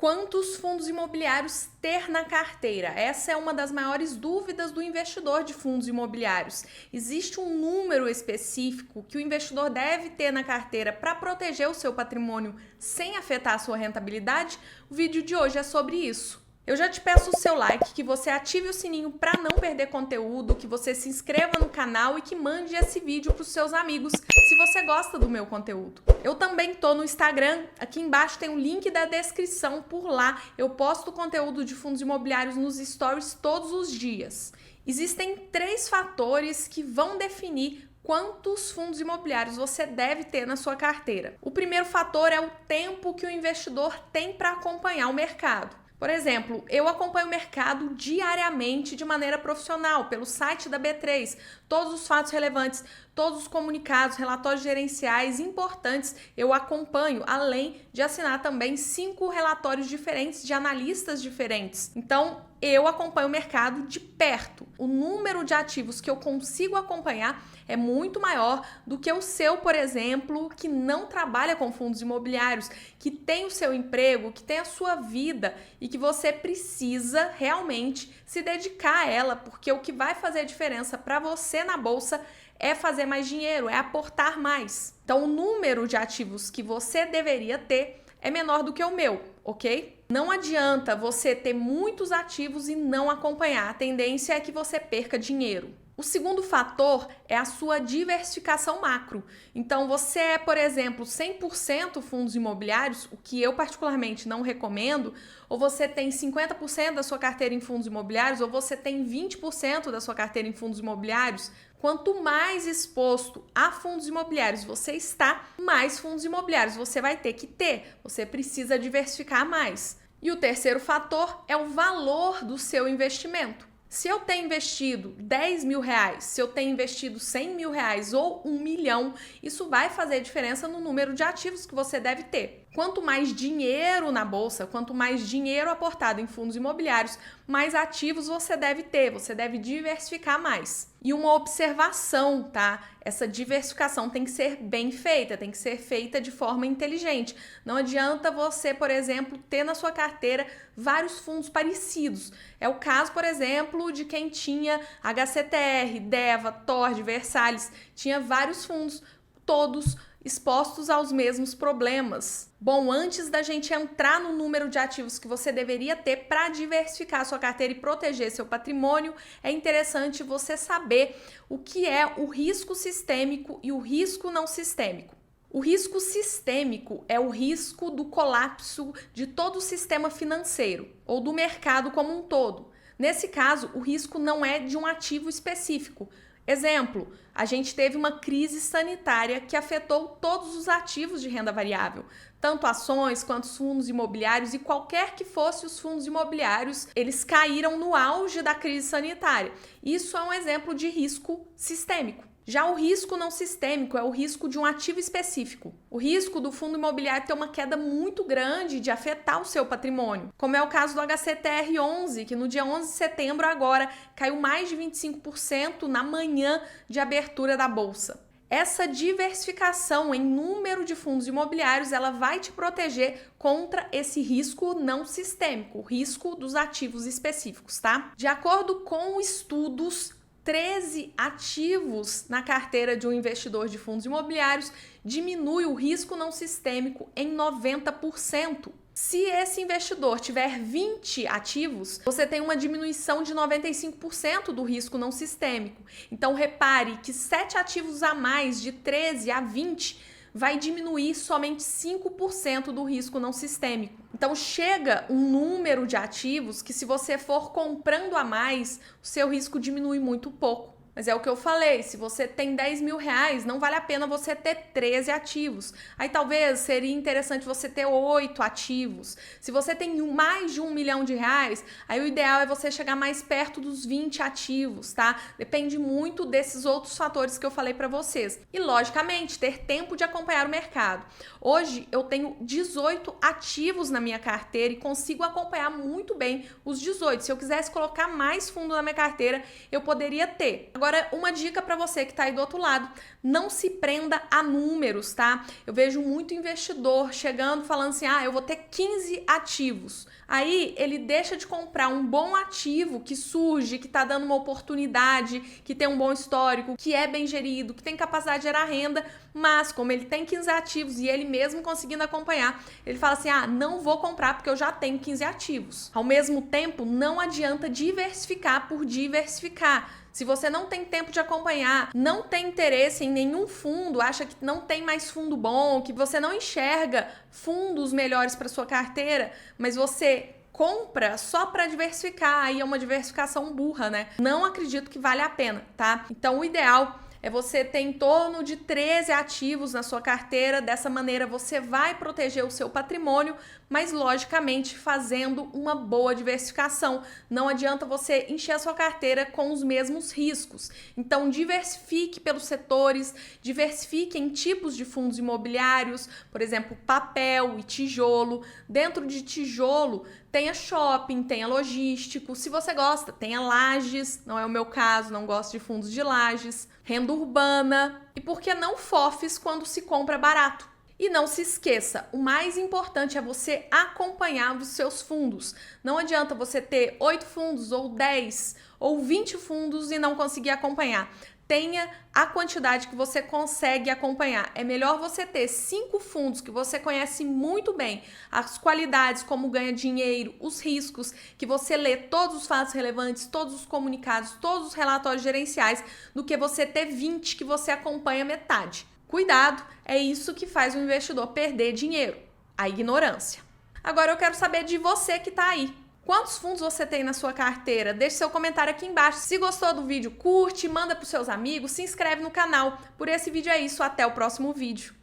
Quantos fundos imobiliários ter na carteira? Essa é uma das maiores dúvidas do investidor de fundos imobiliários. Existe um número específico que o investidor deve ter na carteira para proteger o seu patrimônio sem afetar a sua rentabilidade? O vídeo de hoje é sobre isso. Eu já te peço o seu like, que você ative o sininho para não perder conteúdo, que você se inscreva no canal e que mande esse vídeo para os seus amigos se você gosta do meu conteúdo. Eu também tô no Instagram, aqui embaixo tem o link da descrição, por lá eu posto conteúdo de fundos imobiliários nos stories todos os dias. Existem 3 fatores que vão definir quantos fundos imobiliários você deve ter na sua carteira. O primeiro fator é o tempo que o investidor tem para acompanhar o mercado. Por exemplo, eu acompanho o mercado diariamente de maneira profissional, pelo site da B3, todos os fatos relevantes, todos os comunicados, relatórios gerenciais importantes eu acompanho, além de assinar também 5 relatórios diferentes de analistas diferentes. Então, eu acompanho o mercado de perto. O número de ativos que eu consigo acompanhar é muito maior do que o seu, por exemplo, que não trabalha com fundos imobiliários, que tem o seu emprego, que tem a sua vida e que você precisa realmente se dedicar a ela, porque o que vai fazer a diferença para você na bolsa é fazer mais dinheiro, é aportar mais. Então, o número de ativos que você deveria ter é menor do que o meu, ok? Não adianta você ter muitos ativos e não acompanhar. A tendência é que você perca dinheiro. O segundo fator é a sua diversificação macro. Então, você é, por exemplo, 100% fundos imobiliários, o que eu particularmente não recomendo, ou você tem 50% da sua carteira em fundos imobiliários, ou você tem 20% da sua carteira em fundos imobiliários. Quanto mais exposto a fundos imobiliários você está, mais fundos imobiliários você vai ter que ter. Você precisa diversificar mais. E o terceiro fator é o valor do seu investimento. Se eu tenho investido 10 mil reais, se eu tenho investido 100 mil reais ou 1 milhão, isso vai fazer diferença no número de ativos que você deve ter. Quanto mais dinheiro na bolsa, quanto mais dinheiro aportado em fundos imobiliários, mais ativos você deve ter, você deve diversificar mais. E uma observação, tá? Essa diversificação tem que ser bem feita, tem que ser feita de forma inteligente. Não adianta você, por exemplo, ter na sua carteira vários fundos parecidos. É o caso, por exemplo, de quem tinha HCTR, DEVA, TORD, Versalhes, tinha vários fundos, todos expostos aos mesmos problemas. Bom, antes da gente entrar no número de ativos que você deveria ter para diversificar a sua carteira e proteger seu patrimônio, é interessante você saber o que é o risco sistêmico e o risco não sistêmico. O risco sistêmico é o risco do colapso de todo o sistema financeiro ou do mercado como um todo. Nesse caso, o risco não é de um ativo específico. Exemplo, a gente teve uma crise sanitária que afetou todos os ativos de renda variável, tanto ações quanto os fundos imobiliários, e qualquer que fosse os fundos imobiliários, eles caíram no auge da crise sanitária. Isso é um exemplo de risco sistêmico. Já o risco não sistêmico é o risco de um ativo específico. O risco do fundo imobiliário ter uma queda muito grande de afetar o seu patrimônio, como é o caso do HCTR11, que no dia 11 de setembro agora caiu mais de 25% na manhã de abertura da bolsa. Essa diversificação em número de fundos imobiliários, ela vai te proteger contra esse risco não sistêmico, o risco dos ativos específicos, tá? De acordo com estudos, 13 ativos na carteira de um investidor de fundos imobiliários diminui o risco não sistêmico em 90%. Se esse investidor tiver 20 ativos, você tem uma diminuição de 95% do risco não sistêmico. Então, repare que 7 ativos a mais, de 13 a 20, vai diminuir somente 5% do risco não sistêmico. Então, chega um número de ativos que, se você for comprando a mais, o seu risco diminui muito pouco. Mas é o que eu falei, se você tem 10 mil reais, não vale a pena você ter 13 ativos. Aí talvez seria interessante você ter 8 ativos. Se você tem mais de 1 milhão de reais, aí o ideal é você chegar mais perto dos 20 ativos, tá? Depende muito desses outros fatores que eu falei para vocês. E, logicamente, ter tempo de acompanhar o mercado. Hoje eu tenho 18 ativos na minha carteira e consigo acompanhar muito bem os 18. Se eu quisesse colocar mais fundo na minha carteira, eu poderia ter. Agora, Agora, uma dica para você que está aí do outro lado, não se prenda a números, tá? Eu vejo muito investidor chegando falando assim, eu vou ter 15 ativos. Aí ele deixa de comprar um bom ativo que surge, que está dando uma oportunidade, que tem um bom histórico, que é bem gerido, que tem capacidade de gerar renda, mas como ele tem 15 ativos e ele mesmo conseguindo acompanhar, ele fala assim, não vou comprar porque eu já tenho 15 ativos. Ao mesmo tempo, não adianta diversificar por diversificar. Se você não tem tempo de acompanhar, não tem interesse em nenhum fundo, acha que não tem mais fundo bom, que você não enxerga fundos melhores para sua carteira, mas você compra só para diversificar, aí é uma diversificação burra, né? Não acredito que vale a pena, tá? Então o ideal é você ter em torno de 13 ativos na sua carteira. Dessa maneira você vai proteger o seu patrimônio, mas logicamente fazendo uma boa diversificação. Não adianta você encher a sua carteira com os mesmos riscos. Então diversifique pelos setores, diversifique em tipos de fundos imobiliários, por exemplo, papel e tijolo. Dentro de tijolo, tenha shopping, tenha logístico. Se você gosta, tenha lajes. Não é o meu caso, não gosto de fundos de lajes. Renda urbana e por que não FOFs quando se compra barato. E não se esqueça, o mais importante é você acompanhar os seus fundos. Não adianta você ter 8 fundos ou 10 ou 20 fundos e não conseguir acompanhar. Tenha a quantidade que você consegue acompanhar. É melhor você ter 5 fundos que você conhece muito bem, as qualidades, como ganha dinheiro, os riscos, que você lê todos os fatos relevantes, todos os comunicados, todos os relatórios gerenciais, do que você ter 20 que você acompanha metade. Cuidado, é isso que faz o investidor perder dinheiro, a ignorância. Agora eu quero saber de você que está aí. Quantos fundos você tem na sua carteira? Deixe seu comentário aqui embaixo. Se gostou do vídeo, curte, manda para os seus amigos, se inscreve no canal. Por esse vídeo é isso, até o próximo vídeo.